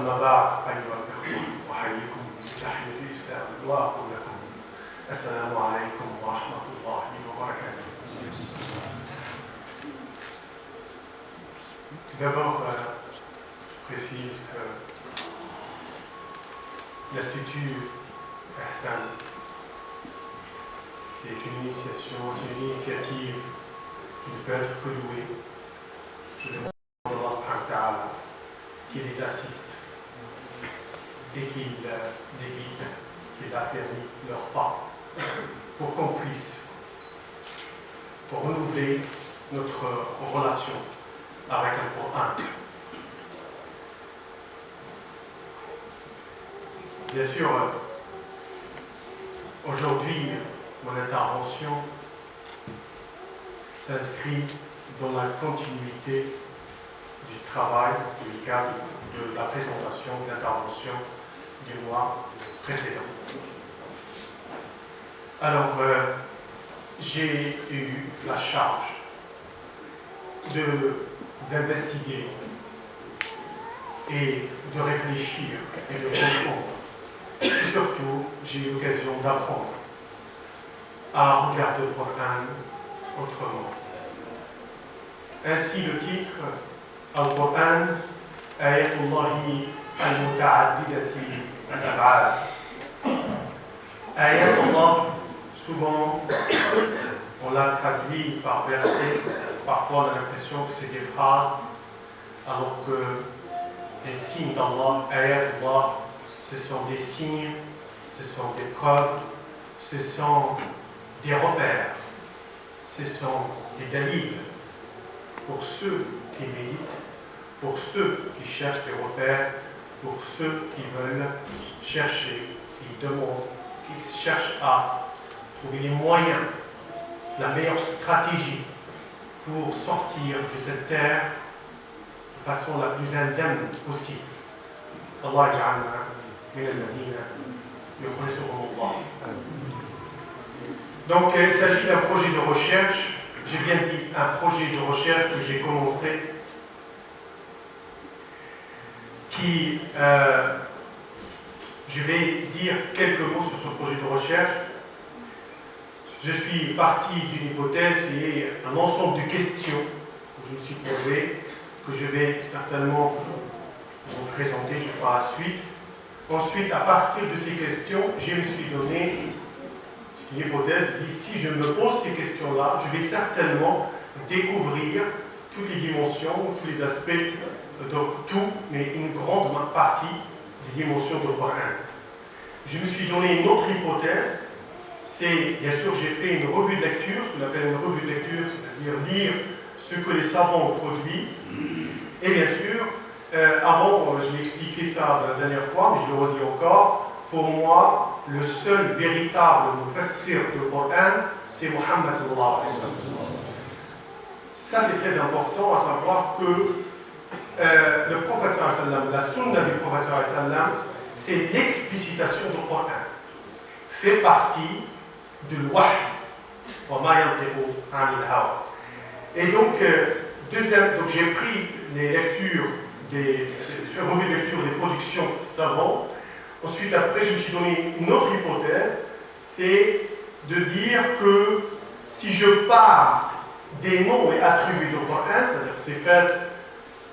أما بعد أيها الإخوة أحييكم بتحية الإسلام وأقول لكم السلام عليكم ورحمة الله وبركاته. Tout d'abord, je précise que l'Institut Ihsan, c'est une initiation, c'est une initiative qui ne peut être que louée. Je demande à Allah subhanahu wa ta'ala qui les assiste et qui les guide, qui affermit leurs pas pour qu'on puisse renouveler notre relation avec le Coran. Bien sûr, aujourd'hui, mon intervention s'inscrit dans la continuité du travail, du cadre de la présentation de l'intervention du mois précédent. Alors, j'ai eu la charge d'investiguer et de réfléchir et de comprendre. Et surtout, j'ai eu l'occasion d'apprendre à regarder le Coran autrement. Ainsi, le titre Al-Qur'an, Ayatullahi al-Muta'addidati al-Ab'ad. Ayatullah, souvent, on l'a traduit par verset. Parfois, on a l'impression que c'est des phrases, alors que les signes d'Allah, Ayatullah, ce sont des signes, ce sont des preuves, ce sont des repères, ce sont des dalils pour ceux qui méditent, pour ceux qui cherchent des repères, pour ceux qui veulent chercher, qui demandent, qui cherchent à trouver les moyens, la meilleure stratégie pour sortir de cette terre de façon la plus indemne possible. Allah ja'alna min al-Madina yukhlisuhum Allah. Donc il s'agit d'un projet de recherche, j'ai bien dit un projet de recherche que j'ai commencé, qui, je vais dire quelques mots sur ce projet de recherche. Je suis parti d'une hypothèse et un ensemble de questions que je me suis posées, que je vais certainement vous présenter, je crois, à la suite. Ensuite, à partir de ces questions, je me suis donné une hypothèse, je dis, si je me pose ces questions-là, je vais certainement découvrir toutes les dimensions, tous les aspects, donc tout, mais une grande partie des dimensions du Coran. Je me suis donné une autre hypothèse, c'est, bien sûr, j'ai fait une revue de lecture, ce qu'on appelle une revue de lecture, c'est-à-dire lire ce que les savants ont produit. Et bien sûr, avant, je l'ai expliqué ça la dernière fois, mais je le redis encore, pour moi, le seul véritable mufassir du Coran, c'est Muhammad sallallahu alayhi wa sallam. Ça, c'est très important à savoir que le prophète sallallahu alayhi wa sallam, la sunna du prophète sallallahu alayhi wa sallam, c'est l'explicitation du Coran. Fait partie de l'wahy. Et donc, donc j'ai pris les lectures, revues de lecture des productions savantes. Ensuite, après, je me suis donné une autre hypothèse, c'est de dire que si je pars des noms et attributs du Coran, c'est-à-dire sifat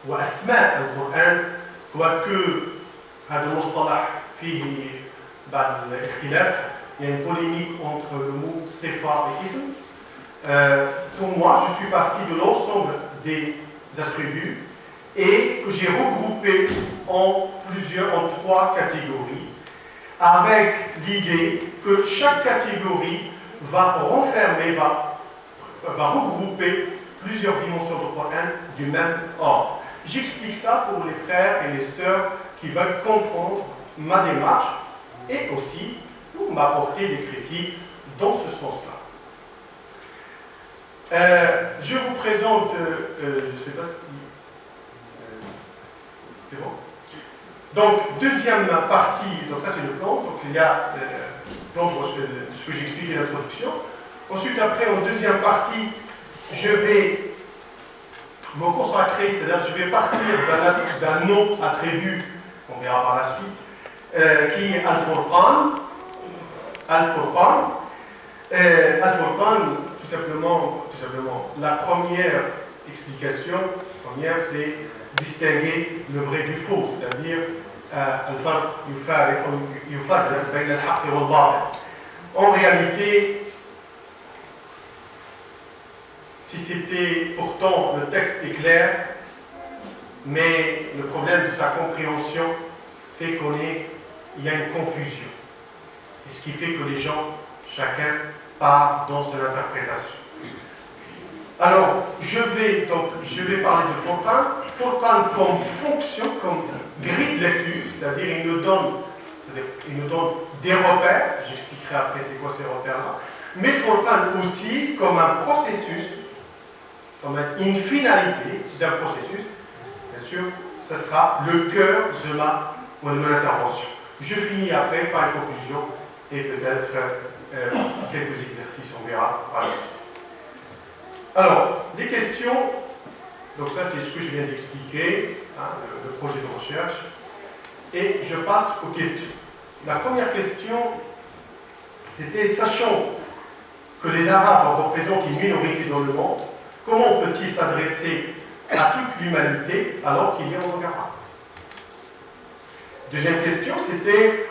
ou asma al-Coran, quoique هذا المصطلح فيه بعض الاختلاف, il y a une polémique entre le mot sifa et ism. Pour moi, je suis parti de l'ensemble des attributs et que j'ai regroupé en trois catégories, avec l'idée que chaque catégorie va renfermer, va regrouper plusieurs dimensions du Coran du même ordre. J'explique ça pour les frères et les sœurs qui veulent comprendre ma démarche et aussi pour m'apporter des critiques dans ce sens-là. Je vous présente, je ne sais pas si... c'est bon? Donc, deuxième partie, donc ça c'est le plan, donc il y a ce que j'ai expliqué dans l'introduction. Ensuite, après, en deuxième partie, je vais me consacrer, c'est-à-dire je vais partir d'un nom attribut on verra par la suite, qui est Al-Furqan. Al-Furqan, tout simplement, la première explication, c'est distinguer le vrai du faux, c'est-à-dire en réalité, si c'était, pourtant le texte est clair, mais le problème de sa compréhension fait il y a une confusion. Et ce qui fait que les gens, chacun, part dans son interprétation. Alors, je vais parler de Furqan. Furqan comme fonction, comme grille de lecture, c'est-à-dire il nous donne des repères, j'expliquerai après c'est quoi ces repères-là, mais Furqan aussi comme un processus, comme une finalité d'un processus. Bien sûr, ce sera le cœur de mon intervention. Je finis après par une conclusion et peut-être quelques exercices, on verra par la suite. Alors, les questions, donc ça c'est ce que je viens d'expliquer, le projet de recherche, et je passe aux questions. La première question, c'était, sachant que les Arabes représentent une minorité dans le monde, comment peut-il s'adresser à toute l'humanité alors qu'il y a un langue arabe? Deuxième question, c'était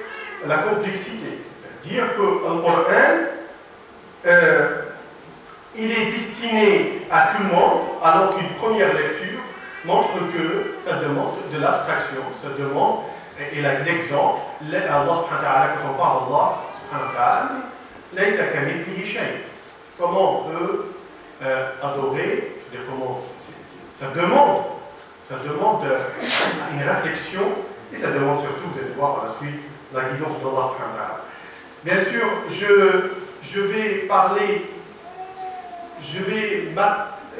la complexité, c'est-à-dire que le Coran, il est destiné à tout le monde, alors qu'une première lecture montre que ça demande de l'abstraction, ça demande, et l'exemple, Allah subhanahu wa ta'ala, quand on parle d'Allah subhanahu wa ta'ala, laysa kamithlihi shay. Comment on peut adorer, ça demande une réflexion, et ça demande surtout, vous allez voir par la suite, la guidance d'Allah subhanahu wa ta'ala. Bien sûr, je vais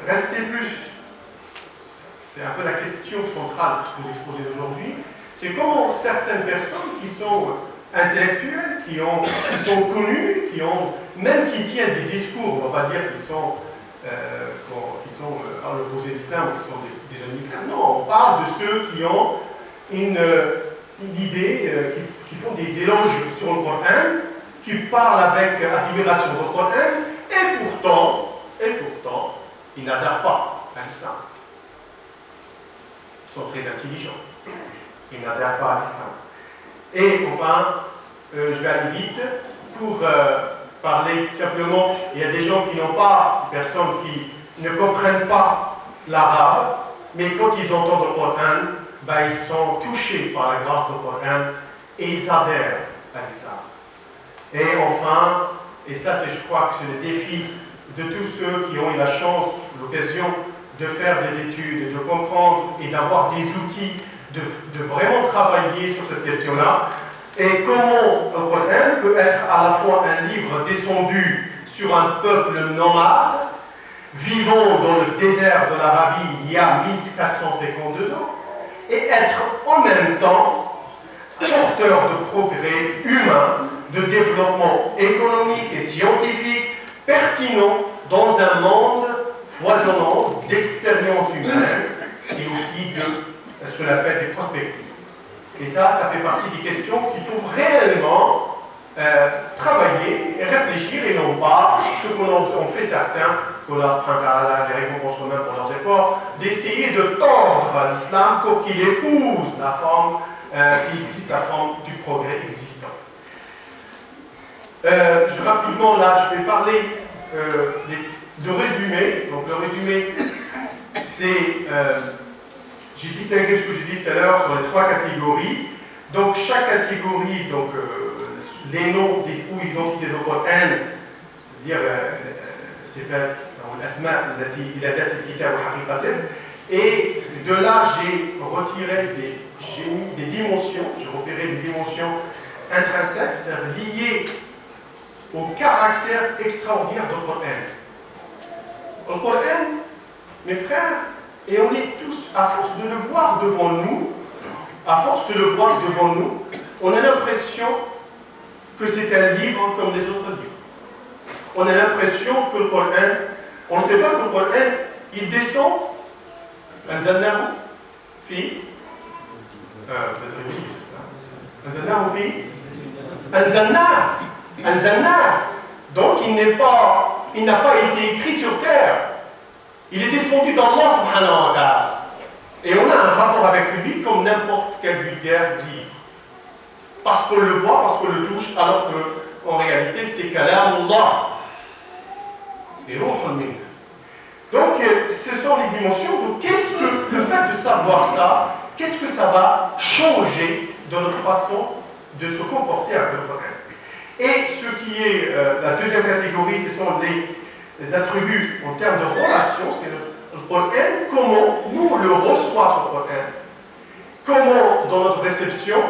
rester plus, c'est un peu la question centrale de l'exposé d'aujourd'hui, c'est comment certaines personnes qui sont intellectuelles, qui sont connues, qui tiennent des discours, on ne va pas dire qui sont à l'opposé de l'islam, qui sont des ennemis de l'islam. Non, on parle de ceux qui ont une idée, qui font des éloges sur le Coran, qui parlent avec admiration du Coran, et pourtant, ils n'adhèrent pas à l'islam. Ils sont très intelligents. Ils n'adhèrent pas à l'islam. Et enfin, je vais aller vite pour parler simplement. Il y a des gens qui n'ont pas, des personnes qui ne comprennent pas l'arabe, mais quand ils entendent le Coran, ils sont touchés par la grâce du Coran et ils adhèrent à l'islam. Et enfin, et ça je crois que c'est le défi de tous ceux qui ont eu la chance, l'occasion de faire des études, de comprendre et d'avoir des outils, de vraiment travailler sur cette question-là, et comment le Coran peut être à la fois un livre descendu sur un peuple nomade, vivant dans le désert de l'Arabie il y a 1452 ans, et être en même temps porteur de progrès humain, de développement économique et scientifique pertinent dans un monde foisonnant d'expériences humaines et aussi de ce qu'on appelle des perspectives. Et ça fait partie des questions qu'il faut réellement travailler et réfléchir, et non pas ce qu'on fait certains, qu'on a les récompenses quand même pour leurs efforts, d'essayer de tendre à l'islam pour qu'il épouse la forme qui existe, la forme du progrès existant. Rapidement, là, je vais parler de résumé. Donc, le résumé, c'est. J'ai distingué ce que j'ai dit tout à l'heure sur les trois catégories. Donc, chaque catégorie, les noms ou identités de Coran, c'est-à-dire et de là, j'ai retiré des dimensions, j'ai repéré des dimensions intrinsèques, c'est-à-dire liées au caractère extraordinaire du Coran. Le Coran, mes frères, et on est tous, à force de le voir devant nous, on a l'impression que c'est un livre comme les autres livres. On a l'impression que le Coran, on ne sait pas que le Coran, il descend, vous êtes réunis. أنزلناه في أنزلناه. Donc il n'a pas été écrit sur terre. Il est descendu d'Allah subhanahu wa ta'ala. Et on a un rapport avec lui comme n'importe quel vulgaire livre. Parce qu'on le voit, parce qu'on le touche, alors qu'en réalité c'est kalamullah. C'est ruhun minhu. Donc ce sont les dimensions. Donc qu'est-ce que le fait de savoir ça, qu'est-ce que ça va changer dans notre façon de se comporter avec le Coran? Et ce qui est la deuxième catégorie, ce sont les attributs en termes de relation, ce qui est le Coran, comment nous on le reçoit ce Coran, comment dans notre réception,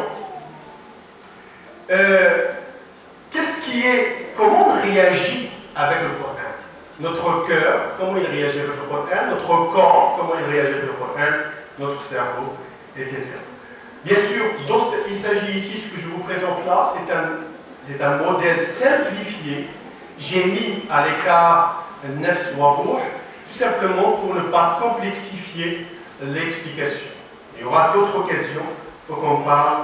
comment on réagit avec le Coran. Notre cœur, comment il réagit avec le Coran, notre corps, comment il réagit avec le Coran, notre cerveau, etc. Bien sûr, il s'agit ici, ce que je vous présente là, c'est un modèle simplifié. J'ai mis à l'écart nafs wa ruh, tout simplement pour ne pas complexifier l'explication. Il y aura d'autres occasions pour qu'on parle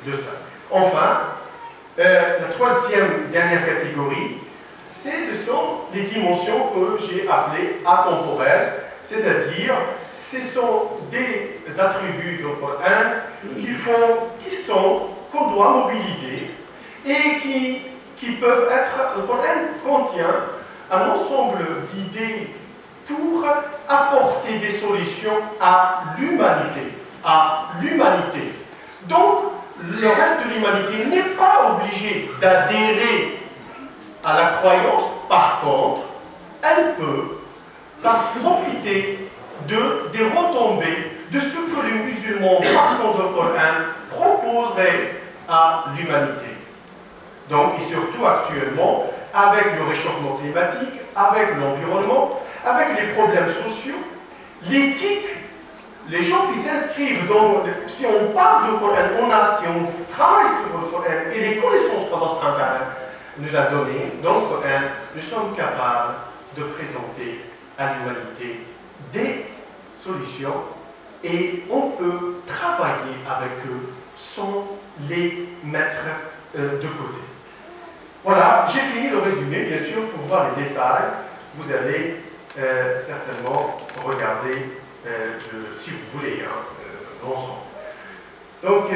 de ça. Enfin, la troisième dernière catégorie, ce sont les dimensions que j'ai appelées atemporelles, c'est-à-dire ce sont des attributs du Coran qu'on doit mobiliser et qui peuvent être. Le Coran contient un ensemble d'idées pour apporter des solutions à l'humanité. Donc, le reste de l'humanité n'est pas obligé d'adhérer à la croyance. Par contre, elle peut profiter des retombées de ce que les musulmans, partant du Coran, proposeraient à l'humanité. Donc, et surtout actuellement, avec le réchauffement climatique, avec l'environnement, avec les problèmes sociaux, l'éthique, les gens qui s'inscrivent dans. Si on parle du Coran, si on travaille sur le Coran et les connaissances qu'Allah nous a données dans le Coran, nous sommes capables de présenter à l'humanité des solutions et on peut travailler avec eux sans les mettre de côté. Voilà, j'ai fini le résumé. Bien sûr, pour voir les détails, vous allez certainement regarder, si vous voulez, l'ensemble. Donc,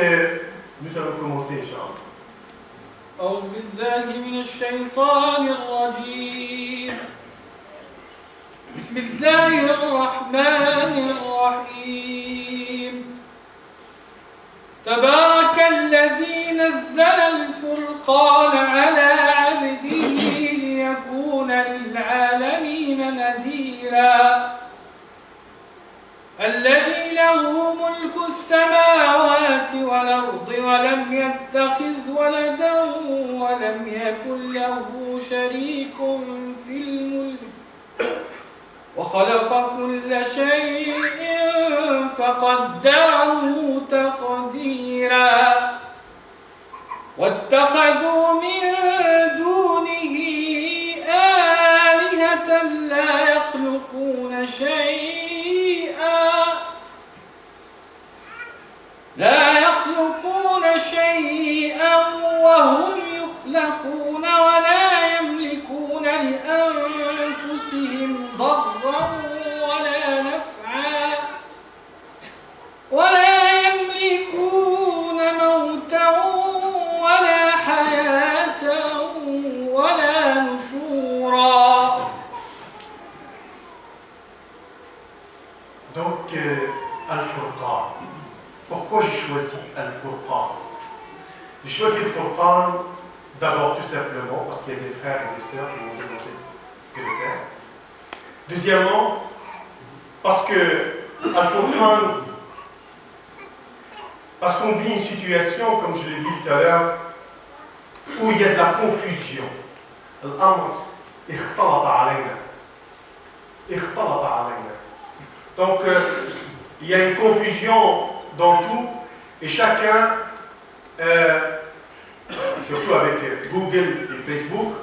nous allons commencer, Inch'Allah. أعوذ بالله من الشيطان الرجيم بسم الله الرحمن الرحيم تبارك الذي نزل الفرقان على عبده ليكون للعالمين نذيرا الذي له ملك السماوات والأرض ولم يتخذ ولدا ولم يكن له شريك في الملك وخلق كل شيء فقدره تقديرا واتخذوا من دونه آلهة لا يخلقون شيئا وهم يخلقون ولا يملكون لأنفسهم ضرا ولا نفعا ولا يملكون موتا ولا حياة ولا نشورا. Donc, Al-Furqan. Pourquoi j'ai choisi Al-Furqan? J'ai choisi Al-Furqan d'abord tout simplement parce qu'il y a des frères et des sœurs qui m'ont demandé de le faire. Deuxièmement, parce que Al-Furqan, parce qu'on vit une situation, comme je l'ai dit tout à l'heure, où il y a de la confusion. Al-Amr ikhtalata alayna. Donc, il y a une confusion dans tout, et chacun, surtout avec Google et Facebook,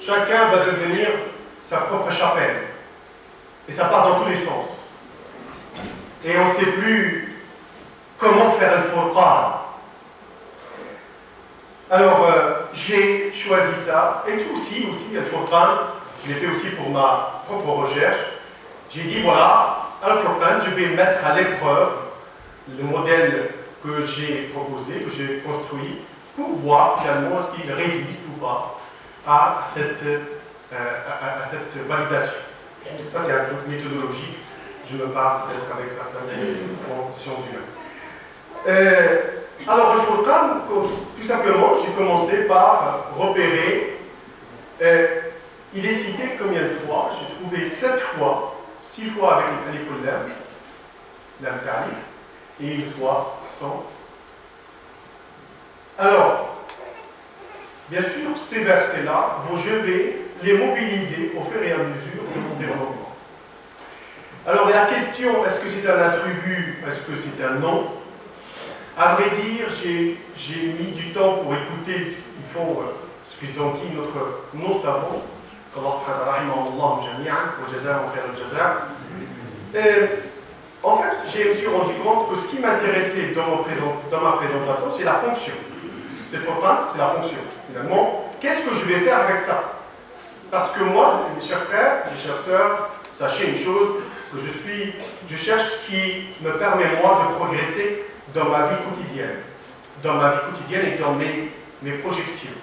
chacun va devenir sa propre chapelle. Et ça part dans tous les sens. Et on ne sait plus comment faire le Furqan. Alors, j'ai choisi ça, et aussi le Furqan, je l'ai fait aussi pour ma propre recherche. J'ai dit, voilà, le Furqan, je vais mettre à l'épreuve le modèle que j'ai proposé, que j'ai construit, pour voir finalement est-ce qu'il résiste ou pas à cette validation. Ça, c'est une méthodologie. Je me parle peut-être avec certaines sciences humaines. Alors, le Furqan, tout simplement, j'ai commencé par repérer. Il est cité combien de fois? J'ai trouvé 7 fois, 6 fois avec l'alif ou lam ta'lif, et une fois sans. Alors, bien sûr, ces versets-là, je vais les mobiliser au fur et à mesure de mon développement. Alors, la question, est-ce que c'est un attribut, est-ce que c'est un nom? À vrai dire, j'ai mis du temps pour écouter ce qu'ils ont dit, notre non-savant, en fait, je me suis rendu compte que ce qui m'intéressait dans ma présentation, c'est la fonction. C'est le Furqan, c'est la fonction. Finalement, qu'est-ce que je vais faire avec ça? Parce que moi, mes chers frères, mes chères sœurs, sachez une chose, que je cherche ce qui me permet, moi, de progresser dans ma vie quotidienne. Dans ma vie quotidienne et dans mes projections.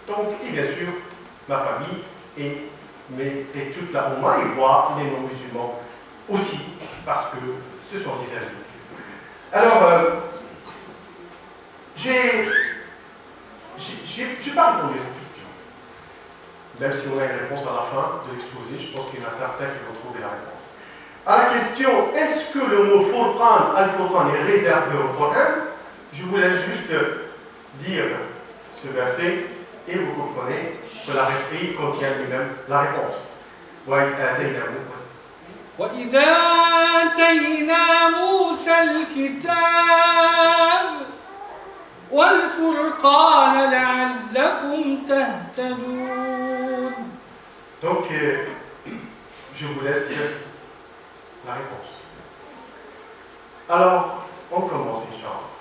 Donc, et bien sûr, ma famille et toute la Oumma, et voir les non-musulmans aussi, parce que ce sont des amis. Alors, j'ai pas répondu à cette question. Même si on a une réponse à la fin de l'exposé, je pense qu'il y en a certains qui vont trouver la réponse. À la question, est-ce que le mot Furqan, Al-Furqan, est réservé au Coran? Je vous laisse juste lire ce verset et vous comprenez que il contient lui-même la réponse. وإذا آتينا موسى الكتاب والفرقان لعلكم تهتدون. Donc, je vous laisse la réponse. Alors, on commence, Inch'Allah.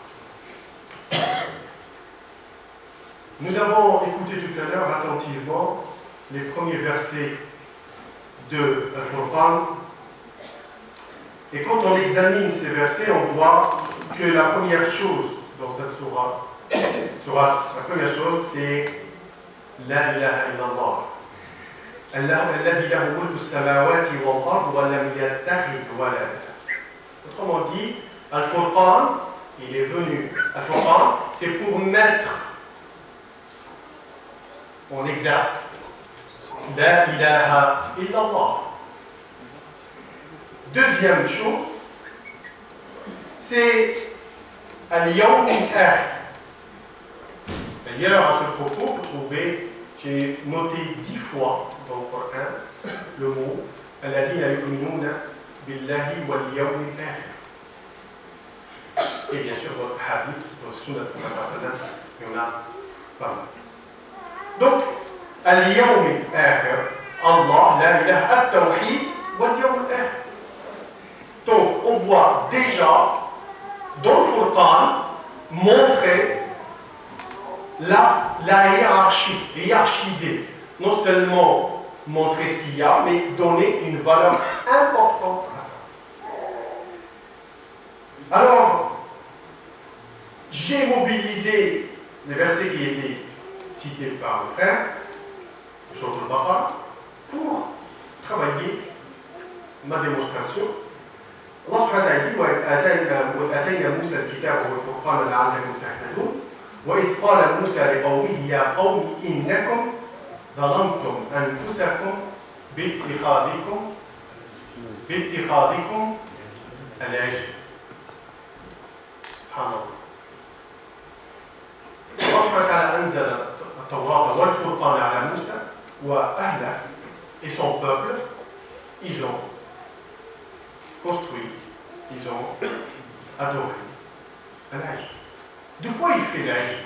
Nous avons écouté tout à l'heure attentivement les premiers versets de Al-Furqan. Et quand on examine ces versets, on voit que la première chose dans cette sourate, la première chose, c'est La ilaha illallah. Alladhi lahu mulku as-samawati wal-ard wa lam yattakhidh walada. Autrement dit, Al-Furqan, il est venu. Al-Furqan, c'est pour mettre en exergue La ilaha illallah. Deuxième chose, c'est Al-Yawm al-Akhir. D'ailleurs, à ce propos, vous trouvez, j'ai noté 10 fois dans le Coran le mot Alladhina yu'minuna billahi wal yawm al-akhir. Et bien sûr, dans le hadith, dans le sunnah de Muhammad, il y en a pas mal. Donc, Al-Yawm al-Akhir, Allah, la ilaha at-tawhid wal yawm al-akhir. Donc, on voit déjà dans le Furqan montrer la hiérarchie, hiérarchiser. Non seulement montrer ce qu'il y a, mais donner une valeur importante à ça. Alors, j'ai mobilisé les versets qui étaient cités par le frère, sur le Baqarah, pour travailler ma démonstration. Allah subhanahu wa ta'ala dit وَآتَيْنَا مُوسَى الْكِتَابَ وَالْفُرْقَانَ لَعَلَّكُمْ تَهْتَدُونَ وَإِذْ قَالَ مُوسَى لِقَوْمِهِ يَا قَوْمِ إِنَّكُمْ ظَلَمْتُمْ أَنفُسَكُمْ بِاتِّخَاذِكُمْ الْعِجْلَ. سبحان الله. Allah subhanahu wa ta'ala أنزل التوراة والفرقان على موسى وأهله et son peuple, ils ont construit, ils ont adoré l'âge. De quoi il fait l'âge?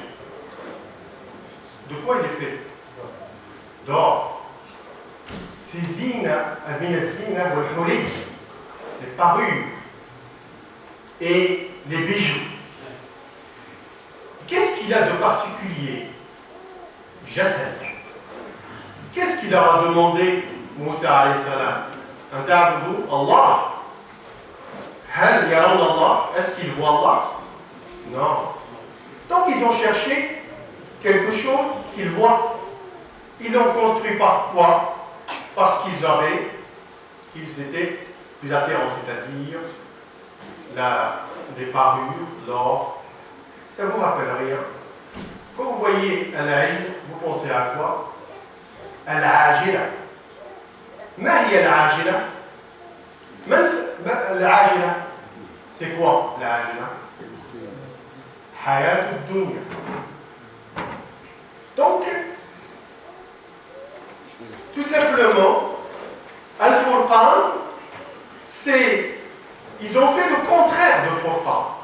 De quoi il est fait? D'or. C'est zina, al-zina wal-hurid, les parures. Et les bijoux. Qu'est-ce qu'il a de particulier? Jassel. Qu'est-ce qu'il leur a demandé, Moussa alayhi salam? An ta'budu Allah. Hal yarawna Allah? Est-ce qu'ils voient Allah? Non. Donc ils ont cherché quelque chose qu'ils voient. Ils l'ont construit par quoi? Parce qu'ils étaient plus attirants, c'est-à-dire les parures, l'or. Ça ne vous rappelle rien. Quand vous voyez un ajl, vous pensez à quoi? Al-ajila. Ma hiya al-ajila? Al-ajila, c'est quoi l'ajila? Hayat ad-dunya. Donc, tout simplement, Al-Furqan, ils ont fait le contraire de Furqan.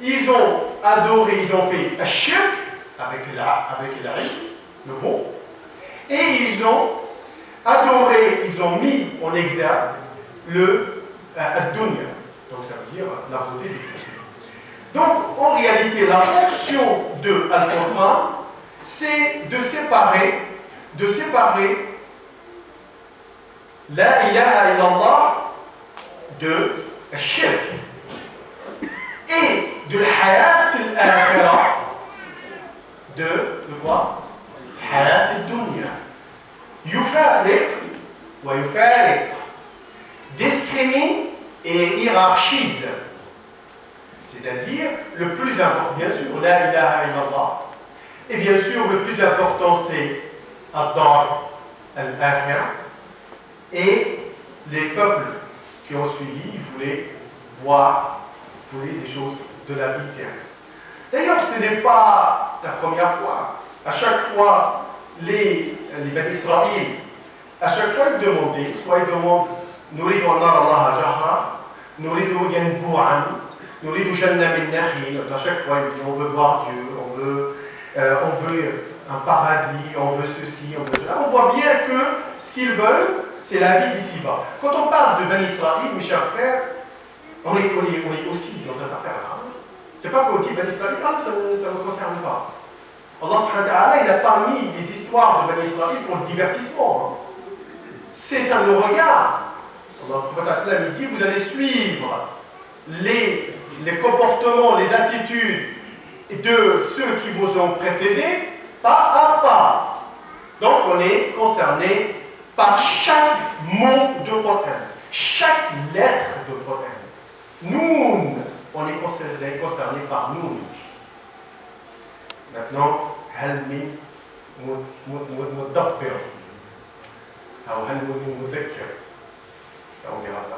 Ils ont adoré, ils ont fait Ashirk avec l'ajl, le veau, et ils ont adoré, ils ont mis en exergue le ad-dunya. Donc ça veut dire la beauté du monde. Donc en réalité, la fonction de Al-Furqan, c'est de séparer la ilaha illallah de shirk et de l'hayat al-akhirah de quoi? Hayat al-dunya. Yufariq wa yufariq, discrimine et hiérarchise. C'est-à-dire, le plus important, bien sûr, la ilaha illallah. Et bien sûr, le plus important, c'est ad-dar al-akhirah. Et les peuples qui ont suivi voulaient des choses de la vie terrestre. D'ailleurs, ce n'est pas la première fois. À chaque fois, les Bani Israël, à chaque fois ils demandaient, soit ils demandent Nuridu an nara Allah jahra, Nuridu yanbu'an, Nuridu janna min nakhil. À chaque fois, ils disent on veut voir Dieu, on veut un paradis, on veut ceci, on veut cela. On voit bien que ce qu'ils veulent, c'est la vie d'ici-bas. Quand on parle de Bani Israël, mes chers frères, on est aussi dans cette affaire-là. C'est pas qu'on dit Bani Israël, ça ne me concerne pas. Allah subhanahu wa ta'ala, il n'a pas mis les histoires de Bani Israël pour le divertissement. C'est ça le regard. Le prophète sallallahu alayhi wa sallam, il dit, vous allez suivre les comportements, les attitudes de ceux qui vous ont précédés, pas à pas. Donc on est concerné par chaque mot de Coran, chaque lettre de Coran. Nous, on est concerné par nous. Maintenant, hal min mudabbir, ou hal min mudakkir. Ça, on verra ça.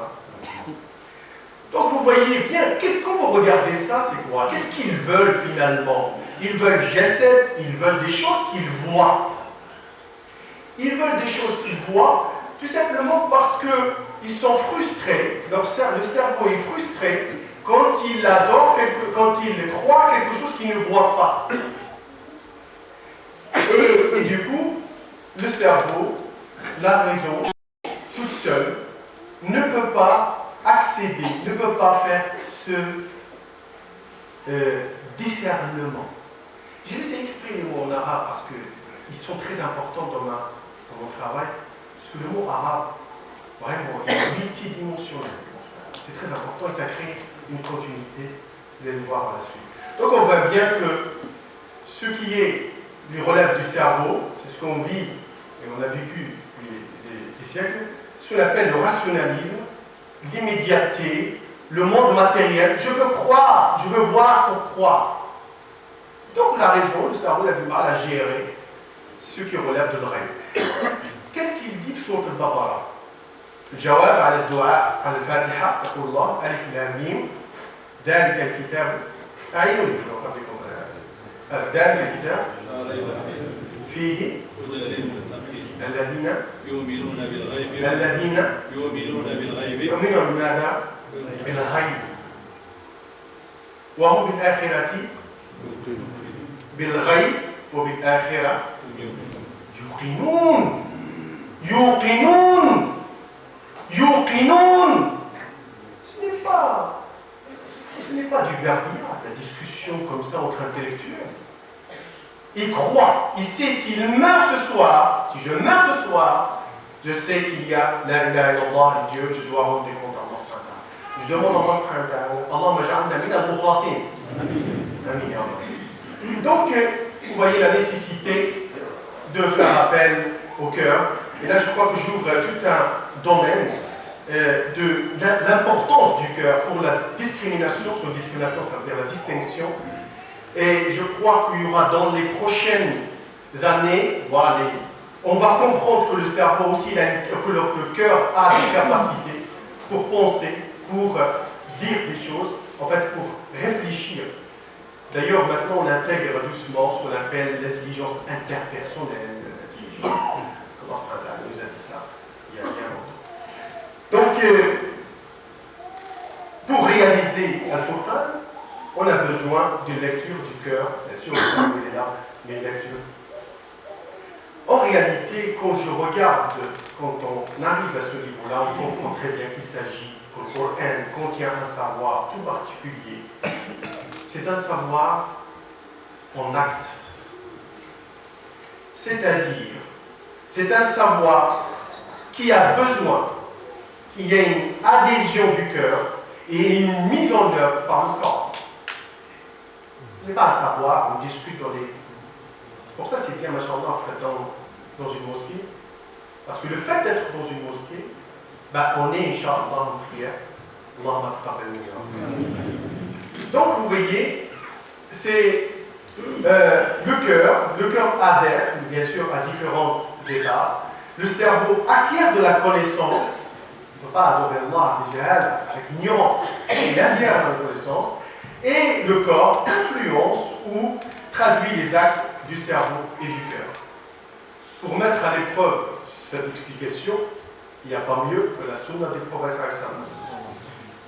Donc vous voyez bien, quand vous regardez ça, c'est quoi? Qu'est-ce qu'ils veulent finalement? Ils veulent jasad, ils veulent des choses qu'ils voient. Ils veulent des choses qu'ils voient, tout simplement parce qu'ils sont frustrés, le cerveau est frustré quand il adore, quand il croit quelque chose qu'il ne voit pas. Et du coup, le cerveau, la raison, toute seule, ne peut pas accéder, ne peut pas faire ce discernement. J'ai laissé exprimer les mots en arabe parce qu'ils sont très importants dans mon travail, parce que le mot arabe, vraiment, il est multidimensionnel. C'est très important et ça crée une continuité. Vous allez le voir par la suite. Donc on voit bien que ce qui est du relève du cerveau, c'est ce qu'on vit et on a vécu depuis des siècles, ce qu'on appelle le rationalisme, l'immédiateté, le monde matériel. Je veux croire, je veux voir pour croire. Donc la raison, le cerveau a du mal à gérer ce qui relève de l'oreille. Qu'est-ce qu'il dit sur le Baqara? الجواب على الدعاء على الفاتحة يقول الله ألف لام ميم ذلك الكتاب أعينوني ذلك الكتاب فيه الذين يؤمنون بماذا؟ بالغيب وهم بالآخرة بالغيب وبالآخرة يوقنون. Ce n'est pas Ce n'est pas du verbiage, la discussion comme ça entre intellectuels. Il croit, il sait s'il meurt ce soir, si je meurs ce soir, je sais qu'il y a la ilaha illallah, Dieu, je dois rendre des comptes à Allah subhanahu wa ta'ala. Je demande à Allah subhanahu wa ta'ala, Allahumma ja'alna min al-mukhlasin. Amin ya Allah. Donc, vous voyez la nécessité de faire appel au cœur. Et là, je crois que j'ouvre tout un domaine de l'importance du cœur pour la discrimination. Parce que discrimination, ça veut dire la distinction. Et je crois qu'il y aura dans les prochaines années, voilà, on va comprendre que le cerveau aussi, que le cœur a des capacités pour penser, pour dire des choses, en fait, pour réfléchir. D'ailleurs, maintenant, on intègre doucement ce qu'on appelle l'intelligence interpersonnelle. L'intelligence, comment se nous a dit ça il y a bien longtemps. Donc, pour réaliser Al-Furqan, on a besoin d'une lecture du cœur. Bien sûr, le cerveau est là, mais une lecture. En réalité, quand je regarde, quand on arrive à ce niveau-là, on comprend très bien qu'il s'agit, que le Coran contient un savoir tout particulier. C'est un savoir en acte. C'est-à-dire, c'est un savoir qui a besoin qu'il y ait une adhésion du cœur et une mise en œuvre par le corps. Ce n'est pas un savoir, on discute dans les... C'est pour ça que c'est bien, machallah, dans une mosquée. Parce que le fait d'être dans une mosquée, ben, on est, Inch'Allah, en prière. Allahumma taqabbal minna. Donc, vous voyez, c'est le cœur adhère, bien sûr, à différents états. Le cerveau acquiert de la connaissance. On ne peut pas adorer Allah avec ignorance. Il acquiert de la connaissance. Et le corps influence ou traduit les actes du cerveau et du cœur. Pour mettre à l'épreuve cette explication, il n'y a pas mieux que la sunna du prophète.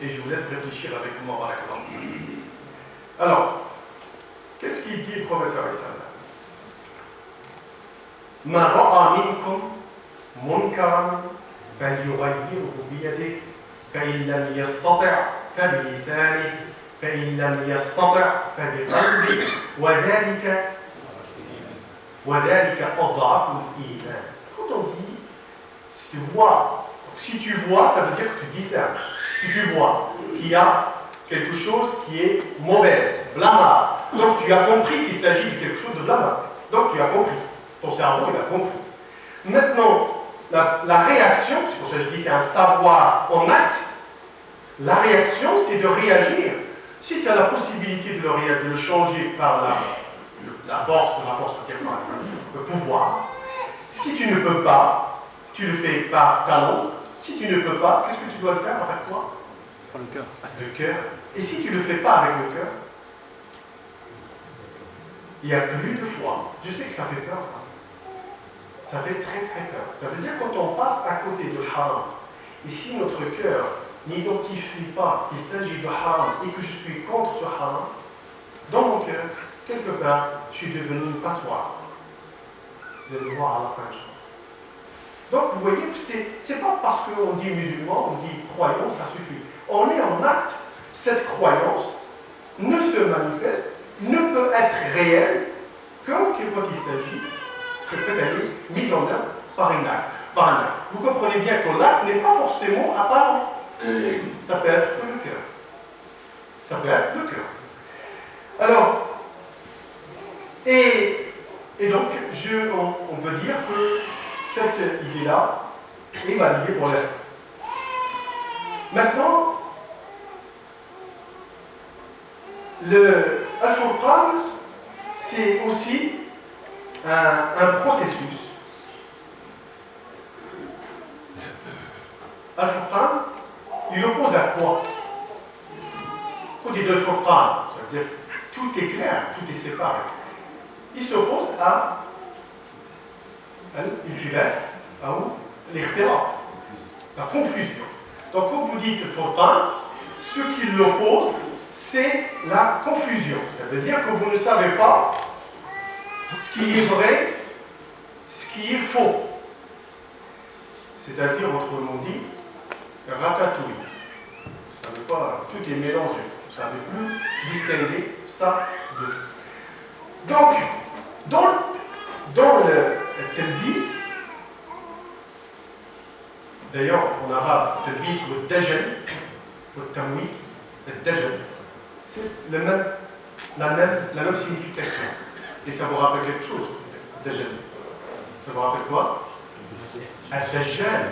Et je vous laisse réfléchir avec moi à la. Alors, qu'est-ce qu'il dit le prophète? Man ra'a minkum munkaran falyughayyirhu biyadihi fa in lam yastati' fa bilisanihi fa in lam yastati' fa biqalbihi wa dhalika ad'afu al-iman. Quand on dit si tu vois, ça veut dire que tu discernes. Si tu vois qu'il y a quelque chose qui est mauvaise, blâmable, donc tu as compris qu'il s'agit de quelque chose de blâmable. Donc tu as compris. Ton cerveau, il a compris. Maintenant, la réaction, c'est pour ça que je dis c'est un savoir en acte, la réaction, c'est de réagir. Si tu as la possibilité de le changer par la force, c'est-à-dire par le pouvoir, si tu ne peux pas, tu le fais par ta langue. Si tu ne peux pas, qu'est-ce que tu dois le faire avec quoi? Par le cœur. Le cœur. Et si tu ne le fais pas avec le cœur, il n'y a plus de foi. Je sais que ça fait peur, ça. Ça fait très très peur. Ça veut dire quand on passe à côté de haram, et si notre cœur n'identifie pas qu'il s'agit de haram et que je suis contre ce haram, dans mon cœur, quelque part, je suis devenu une passoire. Je vais le voir à la fin du jour. Donc vous voyez que c'est pas parce qu'on dit musulman, on dit croyant, ça suffit. On est en acte. Cette croyance ne se manifeste, ne peut être réelle que quand il s'agit que peut-être mise en œuvre par un acte. Vous comprenez bien que l'acte n'est pas forcément apparent. Ça peut être que le cœur. Ça peut être le cœur. Alors, et donc, on veut dire que cette idée-là est validée pour l'instant. Maintenant, le Al-Furqan, c'est aussi un processus. Al-Furqan, il oppose à quoi? Quand on dit Al-Furqan, ça veut dire tout est clair, tout est séparé. Il s'oppose à l'iltibas, à l'ikhtilaf, la confusion. Donc quand vous dites Furqan, ce qui l'oppose, c'est la confusion. Ça veut dire que vous ne savez pas ce qui est vrai, ce qui est faux. C'est-à-dire, autrement dit, ratatouille. savez pas, tout est mélangé. Vous ne savez plus distinguer ça de ça. Donc, dans le talbis, d'ailleurs en arabe, talbis ou dajjal, ou tamwi, le dajjal, c'est la même signification. Et ça vous rappelle quelque chose, dajjal. Ça vous rappelle quoi? Ad-dajjal.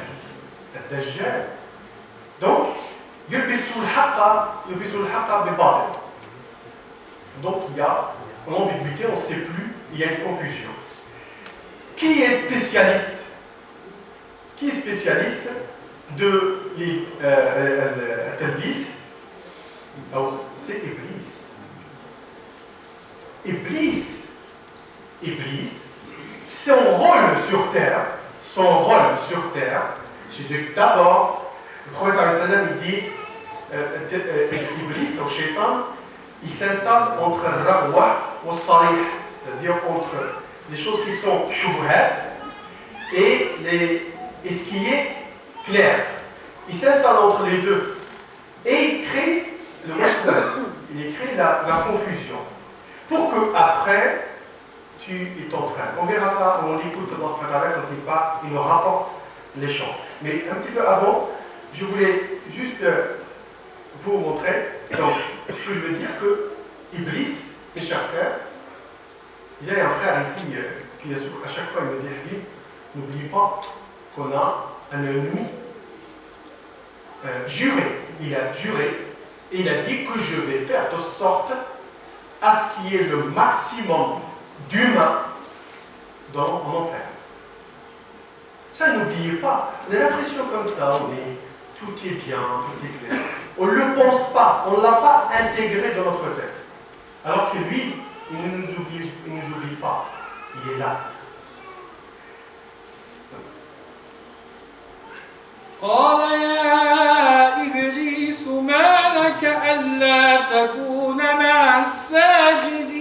Ad-dajjal. Donc, yulbisul haqqa bil-batil. Donc il y a une ambiguïté, on ne sait plus, il y a une confusion. Qui est spécialiste de Talbis? C'est Iblis. Iblis, son rôle sur terre, c'est d'abord, le prophète il dit, Iblis, au shaitan, il s'installe entre Rawah et Sarih, c'est-à-dire entre les choses qui sont shubhat et ce qui est clair. Il s'installe entre les deux et il crée le waswas, il crée la confusion. Pour que après tu t'entraînes. On verra ça, on l'écoute dans ce préparé quand il parle, il nous rapporte les chants. Mais un petit peu avant, je voulais juste vous montrer, donc, ce que je veux dire que Iblis, mes chers frères, il y a un frère ici qui à chaque fois il me dit, n'oublie pas qu'on a un ennemi juré. Il a juré et il a dit que je vais faire de sorte à ce qu'il y ait le maximum d'humains en enfer. Ça, n'oubliez pas. On a l'impression comme ça, tout est bien, tout est clair. On ne le pense pas, on ne l'a pas intégré dans notre tête. Alors que lui, il ne nous oublie pas. Il est là. قال يا إبليس ما لك ألا تكون مع الساجدين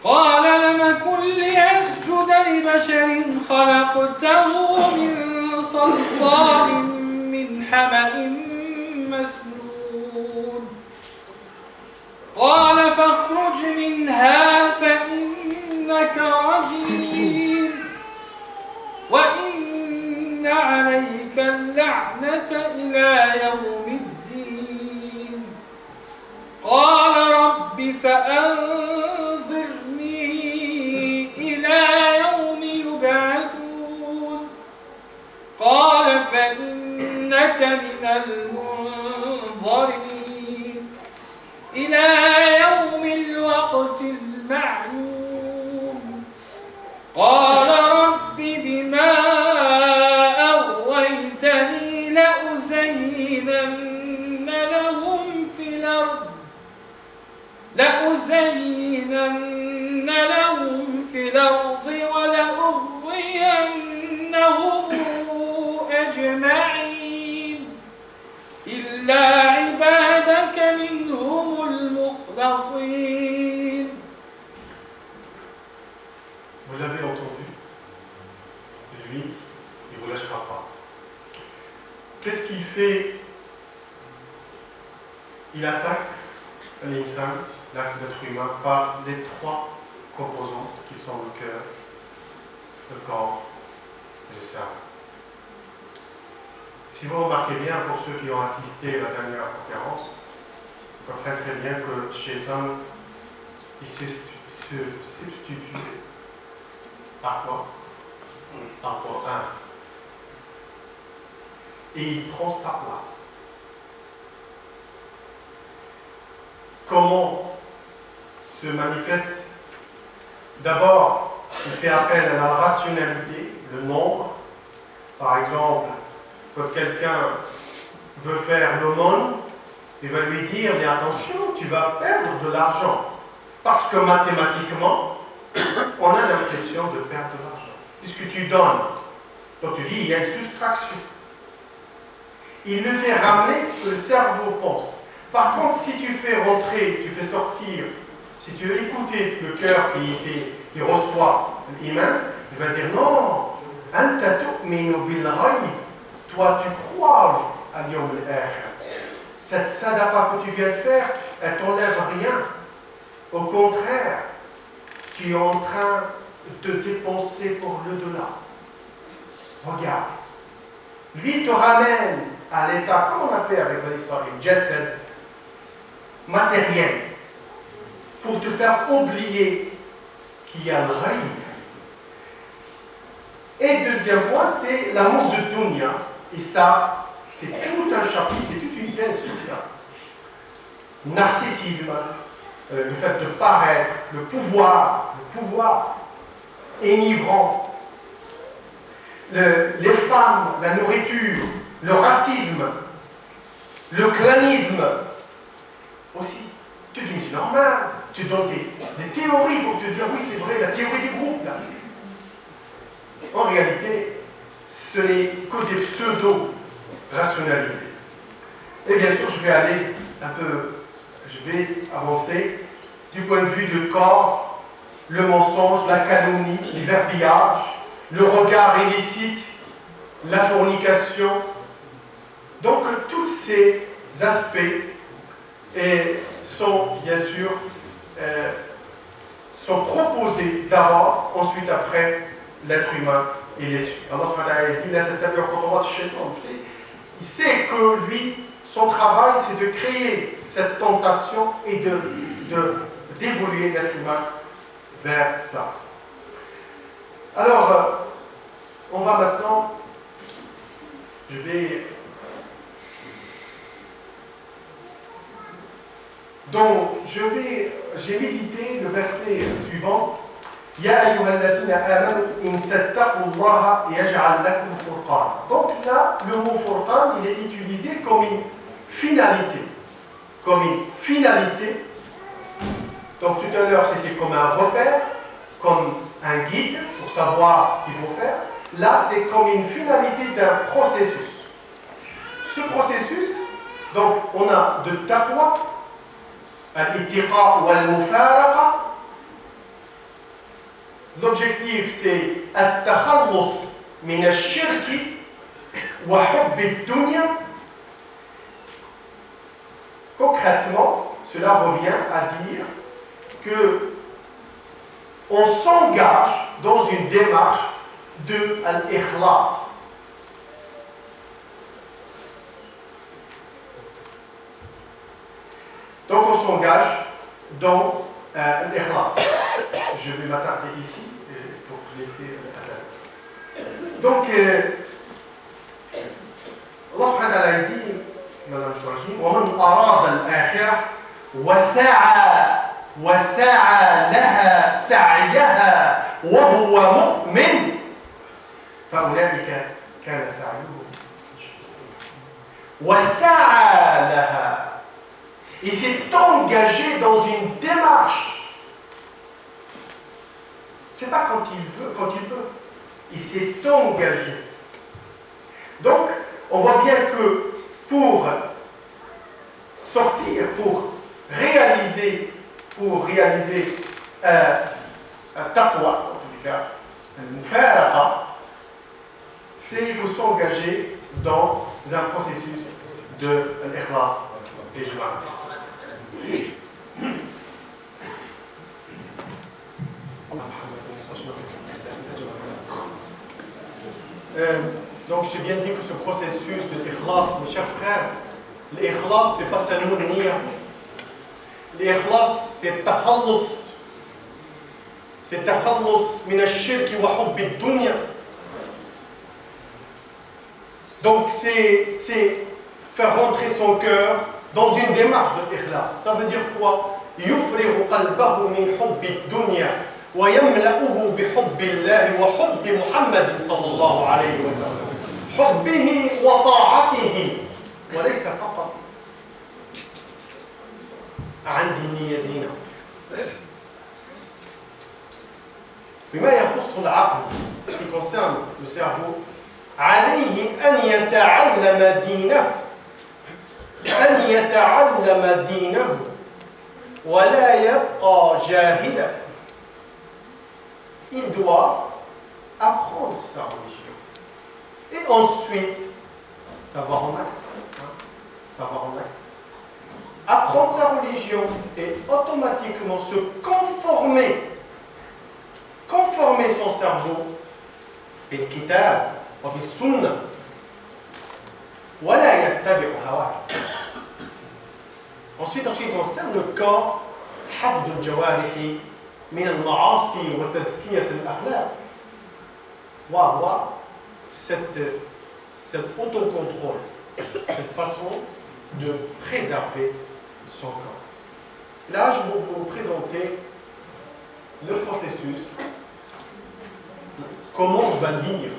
قال لم أكن لأسجد لبشر خلقته من صلصال من حمأ مسنون قال فاخرج منها فإنك رجيم وإن عليك اللعنة إلى يوم الدين قال رب فأنظرني إلى يوم يبعثون قال فإنك من المنظرين إلى يوم الوقت المعلوم قال رب بما أغويتني لأزينن لهم في الأرض ولأغوينهم أجمعين إلا عبادك منهم المخلصين. Vous l'avez entendu, lui, il ne vous lâchera pas. Qu'est-ce qu'il fait? Il attaque l'insan, l'acte d'être humain, par les trois composants qui sont le cœur, le corps et le cerveau. Si vous remarquez bien, pour ceux qui ont assisté à la dernière conférence, vous comprenez très bien que Shaitan, il se substitue par quoi? Par un. Et il prend sa place. Comment se manifeste? D'abord, il fait appel à la rationalité, le nombre. Par exemple, quand quelqu'un veut faire l'aumône, il va lui dire, mais attention, tu vas perdre de l'argent. Parce que mathématiquement, on a l'impression de perdre de l'argent. Puisque tu donnes. Donc tu dis, il y a une soustraction. Il le fait ramener que le cerveau pense. Par contre, si tu fais rentrer, tu fais sortir, si tu veux écouter le cœur qui reçoit l'iman, il va dire non, anta tu'minu bil ghaib. toi tu crois à l'Yom al-Akhir. Cette sadaqa que tu viens de faire, elle t'enlève rien. Au contraire, tu es en train de dépenser pour le delà. Regarde. Lui te ramène à l'état, comme on a fait avec l'histoire du Jassad, matériel, pour te faire oublier qu'il y a le règne. Et deuxième point, c'est l'amour de dunya. Et ça, c'est tout un chapitre, c'est toute une thèse sur ça. Narcissisme, le fait de paraître, le pouvoir enivrant, les femmes, la nourriture, le racisme, le clanisme aussi. Tu dis, mais c'est normal. Tu donnes des théories pour te dire, oui, c'est vrai, la théorie des groupes, là. En réalité, ce n'est que des pseudo-rationalités. Et bien sûr, je vais avancer du point de vue du corps, le mensonge, la calomnie, le verbiage, le regard illicite, la fornication. Donc, tous ces aspects sont, bien sûr, sont proposés d'abord, ensuite après, l'être humain et les cieux. Allah subhanahu wa ta'ala dit, il sait que lui, son travail, c'est de créer cette tentation et d'évoluer l'être humain vers ça. Alors, on va maintenant, j'ai médité le verset suivant. Ya ayyuhalladhina amanu in tattaqullaha yaj'al lakum furqana. Donc là, le mot furqan, il est utilisé comme une finalité. Donc tout à l'heure, c'était comme un repère, comme un guide pour savoir ce qu'il faut faire. Là, c'est comme une finalité d'un processus. Ce processus, donc on a de taqwa, al-ittiqa ou al-mufaraqa. L'objectif, c'est at-takhallus min ash-shirki wa hubb ad-dunya. Concrètement, cela revient à dire que on s'engage dans une démarche de al-ikhlas. Donc on s'engage dans l'ikhlas. Je vais m'attarder ici pour laisser donc Allah subhanahu wa ta'ala dit ومن أراد الآخرة وسعى لها سعيها وهو مؤمن فأولئك كان سعيهم وسعى لها. Il s'est engagé dans une démarche. C'est pas quand il veut. Il s'est engagé. Donc, on voit bien que pour sortir, pour réaliser taqwa, en tous les cas, mufaraqa, il faut s'engager dans un processus de l'ikhlas. Et je m'arrête. Donc j'ai bien dit que ce processus de l'ikhlas, mes chers frères, l'ikhlas c'est pas seulement niya. L'ikhlas c'est takhallus. C'est takhallus min ash-shirk wa hubb ad-dunya. Donc c'est faire rentrer son cœur dans une démarche de l'ikhlas. Ça veut dire quoi? يفرغ قلبه من حب الدنيا ويملأه بحب الله وحب محمد صلى الله عليه وسلم. حبه وطاعته وليس فقط عندي النية زينة. بما يخص العقل, ce qui concerne le cerveau, عليه أن يتعلم دينه ولا يبقى جاهلا. Il doit apprendre sa religion et ensuite savoir en acte. Hein, savoir en acte. Apprendre sa religion et automatiquement se conformer son cerveau et le kitab et le sunna. ولا يتبع هواه. Ensuite, en ce qui concerne le corps, حفظ الجوارح من المعاصي وتزكية الأخلاق. On va avoir cet autocontrôle, cette façon de préserver son corps. Là, je vais vous présenter le processus, comment on va lire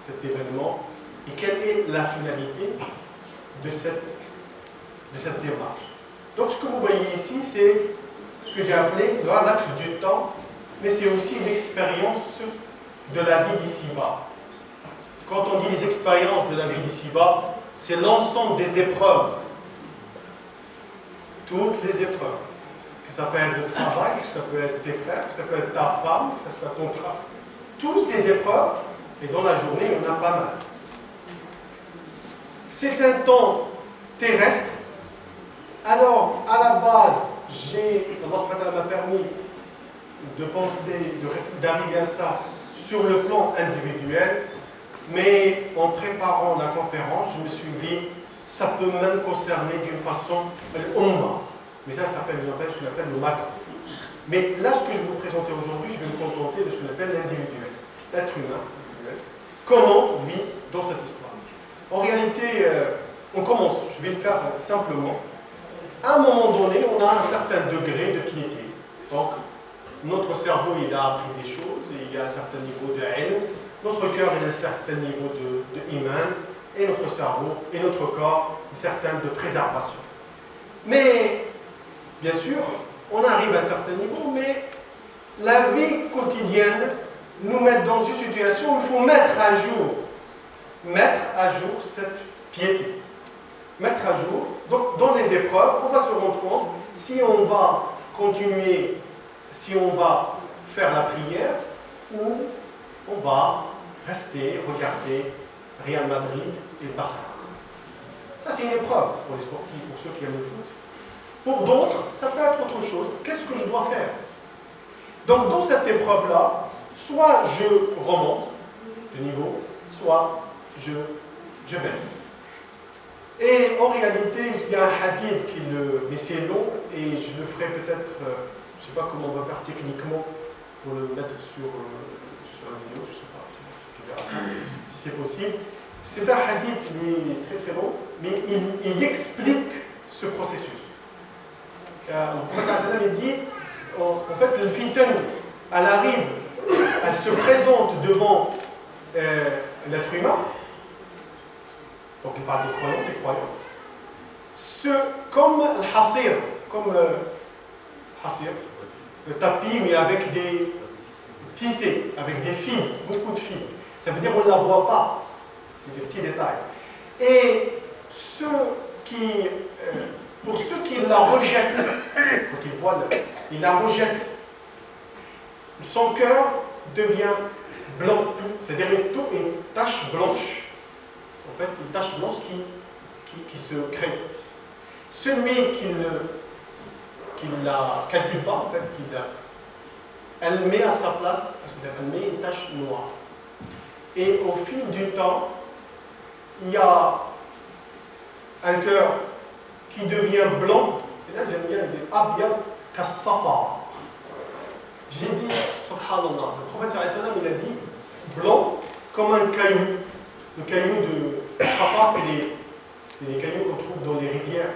cet événement et quelle est la finalité de cette démarche. Donc, ce que vous voyez ici, c'est ce que j'ai appelé l'axe du temps, mais c'est aussi l'expérience de la vie d'ici-bas. Quand on dit les expériences de la vie d'ici-bas, c'est l'ensemble des épreuves. Toutes les épreuves. Que ça peut être le travail, que ça peut être tes frères, que ça peut être ta femme, que ça peut être ton frère. Toutes les épreuves, et dans la journée, il y en a pas mal. C'est un temps terrestre. Alors, à la base, Allah m'a permis de penser, d'arriver à ça sur le plan individuel, mais en préparant la conférence, je me suis dit, ça peut même concerner d'une façon l'Umma. Mais ça s'appelle ce qu'on appelle le macro. Mais là, ce que je vais vous présenter aujourd'hui, je vais me contenter de ce qu'on appelle l'individuel, l'être humain individuel. Comment on vit dans cette histoire. En réalité, on commence, je vais le faire simplement. À un moment donné, on a un certain degré de piété. Donc, notre cerveau, il a appris des choses, il y a un certain niveau de ilm, notre cœur, il a un certain niveau de iman, et notre cerveau, et notre corps, un certain de préservation. Mais, bien sûr, on arrive à un certain niveau, mais la vie quotidienne nous met dans une situation où il faut mettre à jour cette piété. Mettre à jour. Donc, dans les épreuves, on va se rendre compte si on va continuer, si on va faire la prière ou on va rester, regarder Real Madrid et Barça. Ça, c'est une épreuve pour les sportifs, pour ceux qui aiment le foot. Pour d'autres, ça peut être autre chose. Qu'est-ce que je dois faire? Donc, dans cette épreuve-là, soit je remonte de niveau, soit je baisse. Et en réalité, il y a un hadith mais c'est long, et je le ferai peut-être, je ne sais pas comment on va faire techniquement pour le mettre sur la vidéo, je ne sais pas, tu verras si c'est possible. C'est un hadith très très long, mais il explique ce processus. Le prophète il dit, en fait, le fitan, elle arrive, elle se présente devant l'être humain. Donc il parle des croyants. Comme le hasir, le tapis, mais avec des tissés, avec des fils, beaucoup de fils. Ça veut dire qu'on ne la voit pas. C'est des petits détails. Et pour ceux qui la rejettent, quand ils voient, ils la rejettent, son cœur devient blanc, c'est-à-dire une tache blanche. En fait, une tache blanche qui se crée. Celui qui ne la calcule pas, en fait, elle met à sa place, c'est-à-dire elle met une tache noire. Et au fil du temps, il y a un cœur qui devient blanc. Et là, j'aime bien dire Abyad Kassafa. J'ai dit, subhanallah, le prophète sallallahu alayhi wa sallam, il a dit blanc comme un caillou. Le caillou de Safa, c'est les cailloux qu'on trouve dans les rivières,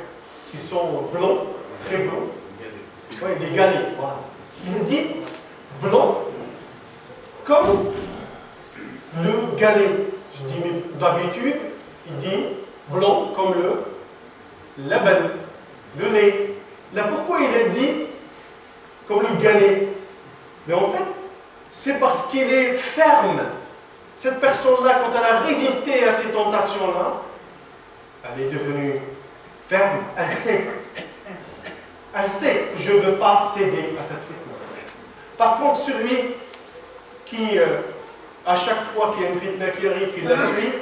qui sont blancs, très blancs. Ouais, des galets, voilà. Il dit blanc comme le galet. Je dis, mais d'habitude, il dit blanc comme le laban, le lait. Là, pourquoi il a dit comme le galet? Mais en fait, c'est parce qu'il est ferme. Cette personne-là, quand elle a résisté à ces tentations-là, elle est devenue ferme. Elle sait. Elle sait, je ne veux pas céder à cette fitna. Par contre, celui qui, à chaque fois qu'il y a une fitna qui arrive, qui la suit,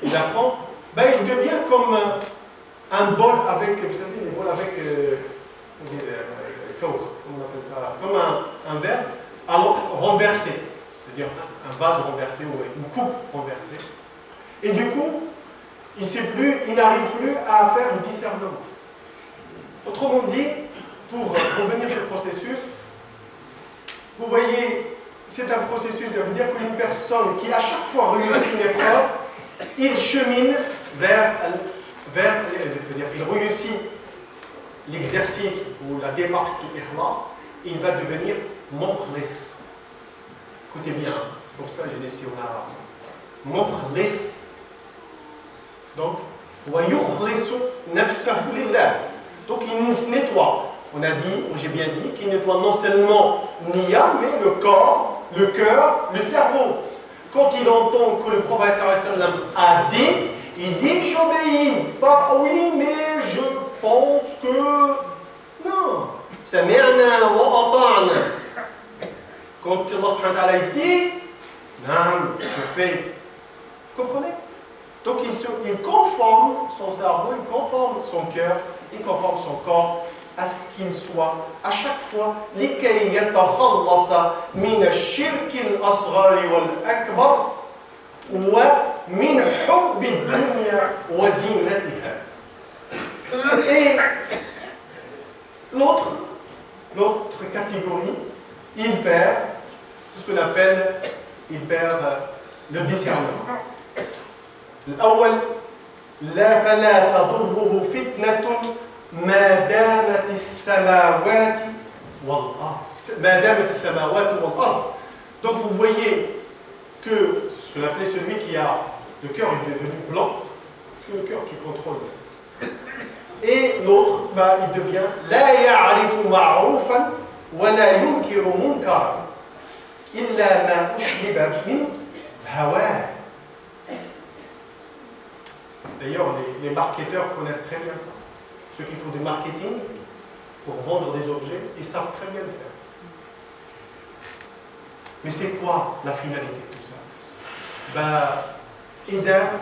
il apprend, ben, il devient comme un bol avec, vous savez, les bols avec, comment on appelle ça, comme un verre, alors renversé, c'est-à-dire un vase renversé ou une coupe renversée. Et du coup, il n'arrive plus à faire le discernement. Autrement dit, pour revenir sur le processus, vous voyez, c'est un processus, ça veut dire qu'une personne qui à chaque fois réussit une épreuve, il chemine c'est-à-dire qu'il réussit l'exercice ou la démarche de l'ikhlas, il va devenir mukhlis. Écoutez bien, c'est pour ça que j'ai laissé en arabe. Mukhlis. Donc, wa yukhlisu nafsahu lillah. Donc il se nettoie. On a dit, j'ai bien dit, qu'il nettoie non seulement Nia, mais le corps, le cœur, le cerveau. Quand il entend que le prophète sallam a dit, il dit j'obéis. Pas oui, mais je pense que. Non. Sami'na wa ata'na. Quand Allah subhanahu wa ta'ala dit, non, je fais. Vous comprenez? Donc il conforme son cerveau, il conforme son cœur, il conforme son corps à ce qu'il soit à chaque fois لكي يتخلص من الشرك الأصغر والأكبر ومن حب الدنيا وزينتها. Et l'autre catégorie, il perd, c'est ce qu'on appelle, il perd le discernement. الأول فلا تضره فتنة ما دامت السماوات والأرض. Donc vous voyez que ce qu'on appelait celui qui a le cœur est devenu blanc, c'est le cœur qui contrôle. Et l'autre, il devient لا يعرف معروفا ولا ينكر منكرا إلا ما أشرب من هواه. D'ailleurs, les marketeurs connaissent très bien ça. Ceux qui font du marketing pour vendre des objets, ils savent très bien le faire. Mais c'est quoi la finalité de tout ça? إذا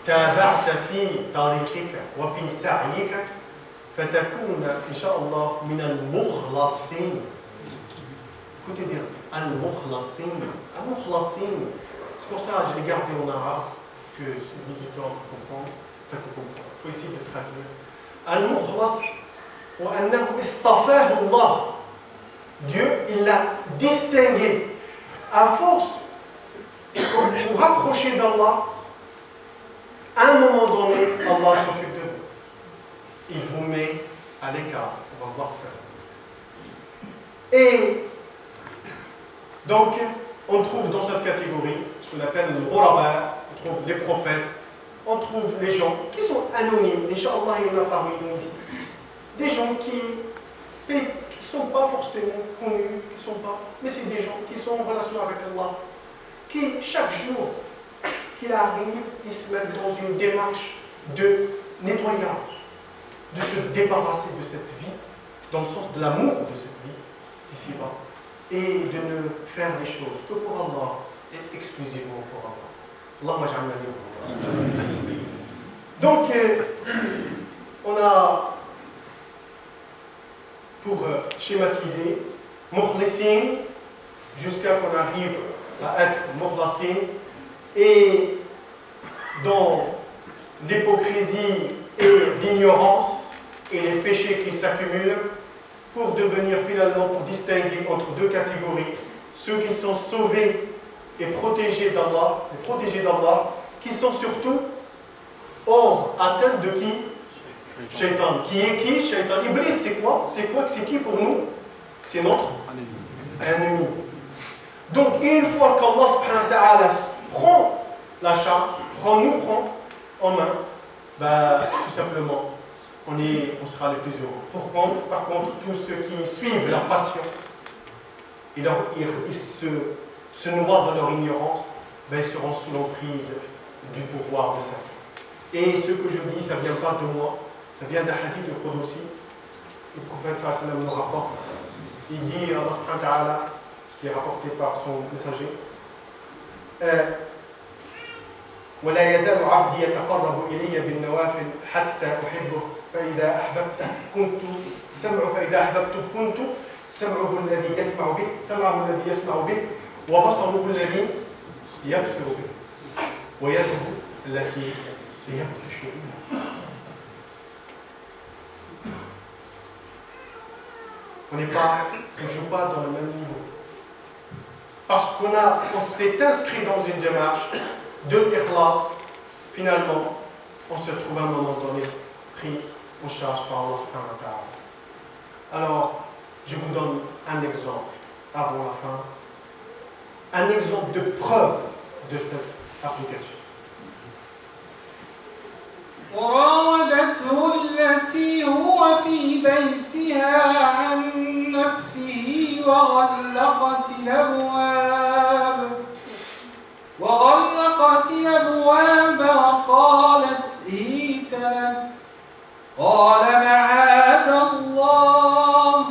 تابعت في طريقك وفي سعيك فتكون إن شاء الله من المخلصين. Écoutez bien, المخلصين. C'est pour ça que je l'ai gardé en arabe. Que j'ai mis du temps pour comprendre, il faut essayer de traduire. Al-Mukhlas, وأنه اصطفاه الله. Dieu, il l'a distingué. À force, quand vous vous rapprochez d'Allah, à un moment donné, Allah s'occupe de vous. Il vous met à l'écart. On va voir faire. Et donc, on trouve dans cette catégorie ce qu'on appelle le ghuraba. On trouve les prophètes, on trouve les gens qui sont anonymes. Inch'Allah, il y en a parmi nous ici. Des gens qui ne sont pas forcément connus, mais c'est des gens qui sont en relation avec Allah, qui chaque jour qu'il arrive, ils se mettent dans une démarche de nettoyage, de se débarrasser de cette vie, dans le sens de l'amour de cette vie, d'ici-bas, et de ne faire les choses que pour Allah et exclusivement pour Allah. Donc, on a, pour schématiser, mukhlisin, jusqu'à qu'on arrive à être mukhlasin, et dans l'hypocrisie et l'ignorance et les péchés qui s'accumulent, pour devenir finalement, pour distinguer entre deux catégories, ceux qui sont sauvés et protégés d'Allah, qui sont surtout hors atteinte de qui? Shaitan. Qui est qui? Shaitan. Iblis, c'est quoi? C'est qui pour nous? C'est notre ennemi. Donc, une fois qu'Allah subhanahu wa ta'ala prend la charge, nous prend en main, tout simplement, on sera les plus heureux. Par contre, tous ceux qui suivent leur passion, ils se noient dans leur ignorance, ils seront sous l'emprise du pouvoir de Satan. Et ce que je dis, ça ne vient pas de moi, ça vient d'un hadith de Qudsi. Le prophète sallallahu alayhi wa sallam nous rapporte. Il dit, Allah subhanahu wa ta'ala, ce qui est rapporté par son messager, ولا يزال عبدي يتقرب إلي بالنوافل حتى أحبه فإذا أحببته كنت سمعه فإذا أحببته كنت سمعه الذي يسمع به وبصره الذي يبصر به ويده التي يبطش بها. On ne joue pas dans le même niveau. Parce qu'on s'est inscrit dans une démarche de l'ikhlas, finalement, on se trouve à un moment donné pris en charge par Allah subhanahu wa ta'ala. Alors, je vous donne un exemple avant la fin, un exemple de preuve de cette application. وراودته التي هو في بيتها عن نفسه وغلقت الأبواب وقالت هيت لك قال معاذ الله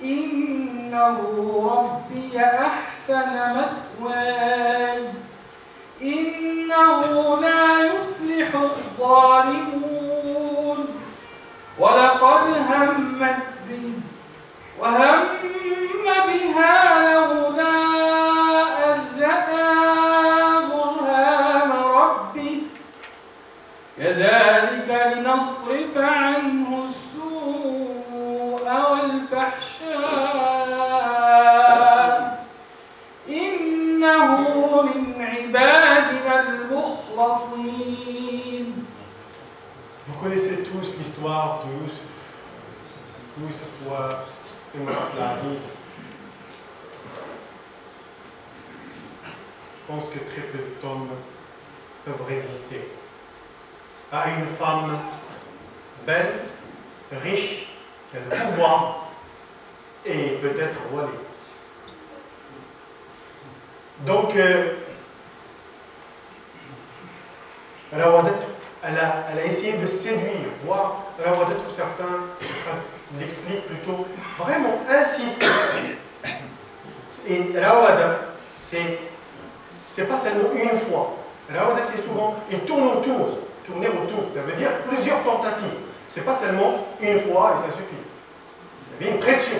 إنه ربي أحسن مثواي إنه لا يفلح الظالمون ولقد همت به وهم بها لولا أن رأى برهان ربه كذلك لنصرف عنه السوء والفحشاء إنه من عبادنا المخلصين. Vous connaissez tous l'histoire de Youssef. Youssef wa Imrat al-Aziz. Je pense que très peu d'hommes peuvent résister à une femme belle, riche, qui a le pouvoir et peut-être voilée. Donc, elle a essayé de séduire, voire ou certains l'expliquent plutôt, vraiment insister. Et Rawada, c'est pas seulement une fois. Rawada, c'est souvent, il tourner autour, ça veut dire plusieurs tentatives. C'est pas seulement une fois et ça suffit. Il y avait une pression.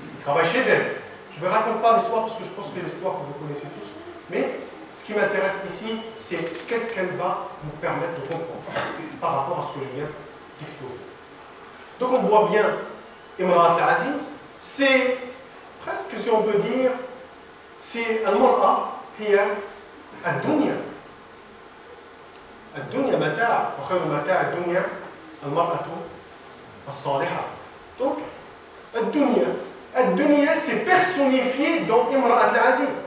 Il travaille chez elle. Je ne raconte pas l'histoire parce que je pense que c'est l'histoire que vous connaissez tous. Mais ce qui m'intéresse ici, c'est qu'est-ce qu'elle va nous permettre de comprendre par rapport à ce que je viens d'exposer. Donc on voit bien Imrat al-Aziz, c'est presque, si on peut dire, c'est al-mar'a hiya ad-dunya. Ad-dunya mata' wa khayru mata' ad-dunya al-mar'atu as-salihah. Donc ad-dunya c'est personnifié dans Imrat al-Aziz.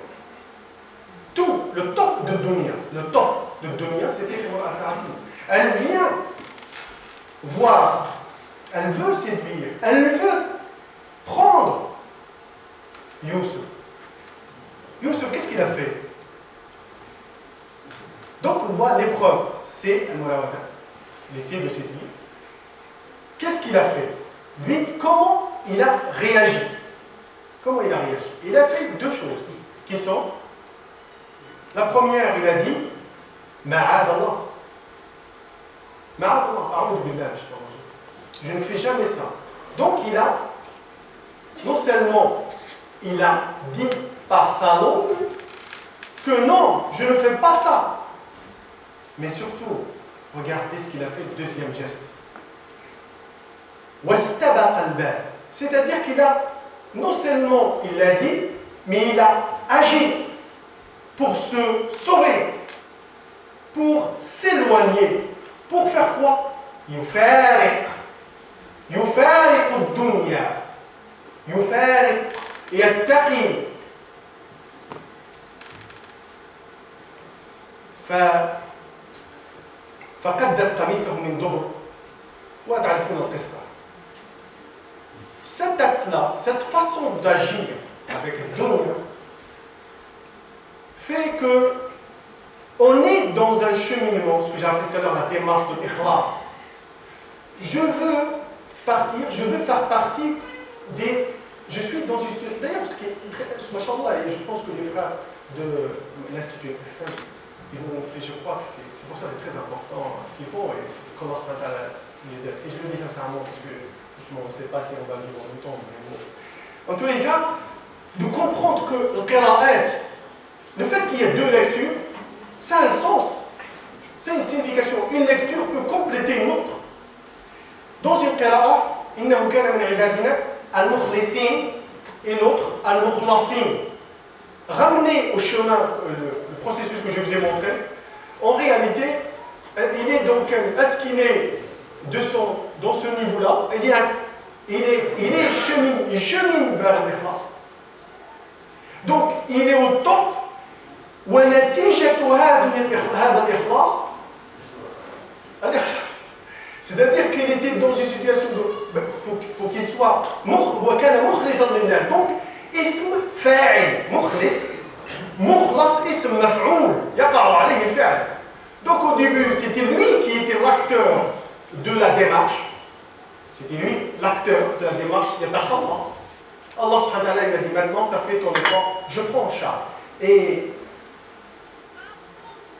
Tout, le top de dunya, c'était Imrat al-Aziz. Elle vient voir, elle veut séduire, elle veut prendre Youssef. Youssef, qu'est-ce qu'il a fait? Donc on voit l'épreuve, c'est Al-Murawada, il essaie de séduire. Qu'est-ce qu'il a fait? Lui, comment il a réagi? Il a fait deux choses qui sont, la première, il a dit Ma'ad Allah. Ma'ad Allah, a'udhu billah, je ne fais jamais ça. Donc il a, non seulement il a dit par sa langue que non, je ne fais pas ça, mais surtout, regardez ce qu'il a fait, le deuxième geste. C'est-à-dire qu'il a, non seulement il l'a dit, mais il a agi pour se sauver, pour s'éloigner, pour faire quoi? يفارق الدنيا يتقي فقدت قميصه من دبر وتعرفون القصة. Cet acte-là, cette façon d'agir avec le dunya fait que on est dans un cheminement, ce que j'ai appelé tout à l'heure la démarche de l'ikhlas. Je veux faire partie des... Je suis dans une situation... D'ailleurs, ce qui est très... Machallah, et je pense que les frères de l'Institut Et je crois que c'est pour ça que c'est très important ce qu'il faut, et comment se prête à les aides. Et je le dis sincèrement, parce que franchement, on ne sait pas si on va vivre longtemps, mais bon. En tous les cas, de comprendre que le qira'at, le fait qu'il y ait deux lectures, ça a un sens, ça a une signification. Une lecture peut compléter une autre. Dans une qira'a, innahu kana min ibadina al-mukhlisin, et l'autre al-mukhlasin. Ramener au chemin le processus que je vous ai montré, en réalité, il est donc, est-ce qu'il est dans ce niveau-là, il chemine vers l'ikhlas. Donc, il est au top, c'est-à-dire qu'il était dans une situation pour qu'il soit donc اسم فاعل مخلص مخلص اسم مفعول يقع عليه الفعل. Donc au début c'était lui qui était l'acteur de la démarche, c'était lui l'acteur de la démarche. يتخلص. Allah subhanahu wa ta'ala il a dit maintenant tu as fait ton effort, je prends en charge. Et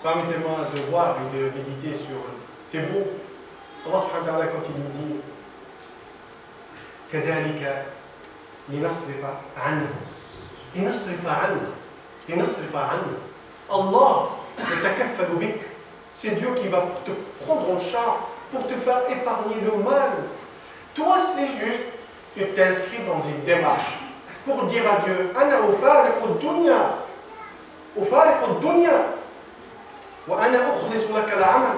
permettez-moi de voir et de méditer sur ces mots. Allah subhanahu wa ta'ala quand il nous dit كذلك لنصرف عنه Allah يتكفل بك. C'est Dieu qui va te prendre en charge pour te faire épargner le mal. Toi c'est juste que tu t'inscris dans une démarche pour dire à Dieu أنا أفارق الدنيا وأنا أخلص لك العمل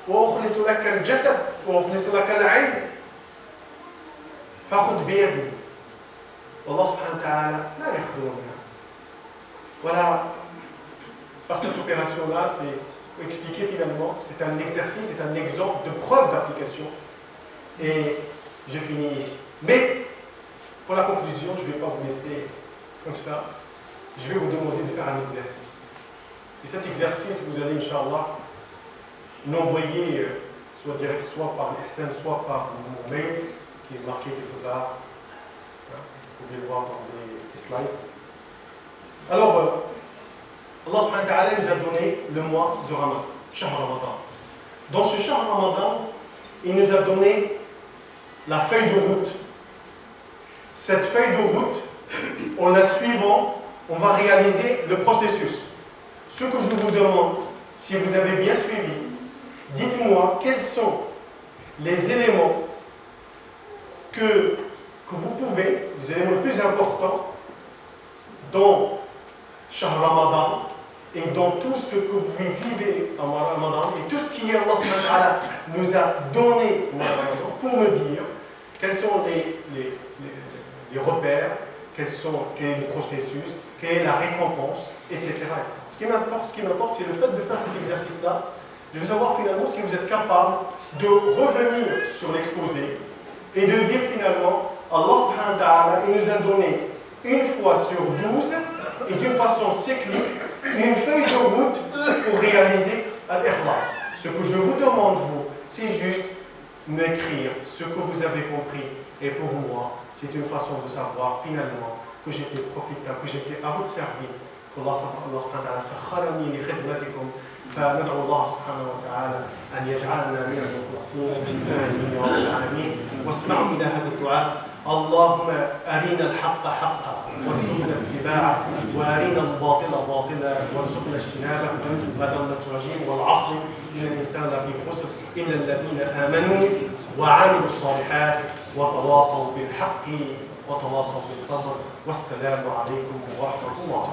وأخلص لك الجسد وأخلص لك العلم فخذ بيدي. Allah subhanahu wa ta'ala la yakhdouuna. Voilà, par cette opération-là, c'est pour expliquer finalement, c'est un exercice, c'est un exemple de preuve d'application. Et je finis ici. Mais, pour la conclusion, je ne vais pas vous laisser comme ça. Je vais vous demander de faire un exercice. Et cet exercice, vous allez, Inch'Allah, l'envoyer soit direct, soit par l'Ihsan, soit par mon mail, qui est marqué quelque part. Vous pouvez le voir dans les slides. Alors, Allah subhanahu wa ta'ala nous a donné le mois de Ramadan, Shahr Ramadan. Dans ce Shahr Ramadan, il nous a donné la feuille de route. Cette feuille de route, en la suivant, on va réaliser le processus. Ce que je vous demande, si vous avez bien suivi, dites-moi quels sont les éléments que vous pouvez, les éléments les plus importants dans Shahr Ramadan et dans tout ce que vous vivez en Ramadan et tout ce qui Allah subhanahu wa ta'ala nous a donné pour me dire quels sont les repères, quel est le processus, quelle est la récompense, etc. Ce qui m'importe, c'est le fait de faire cet exercice-là. Je veux savoir finalement si vous êtes capable de revenir sur l'exposé et de dire finalement Allah subhanahu wa ta'ala il nous a donné une fois sur 12 et d'une façon cyclique une feuille de route pour réaliser l'ikhlas. Ce que je vous demande, vous, c'est juste m'écrire ce que vous avez compris. Et pour moi, c'est une façon de savoir finalement que j'étais profitable, que j'étais à votre service. Allah subhanahu wa ta'ala sakharani li khidmatikum. فندعو الله سبحانه وتعالى أن يجعلنا من المخلصين آمين يا رب العالمين. واسمعوا إلى هذا الدعاء. اللهم أرنا الحق حقا وارزقنا اتباعه وأرنا الباطل باطلا وارزقنا اجتنابه. بدلة الرجيم والعصر إن الإنسان لفي خسر إلا الذين آمنوا وعملوا الصالحات وتواصوا بالحق وتواصوا بالصبر. والسلام عليكم ورحمة الله.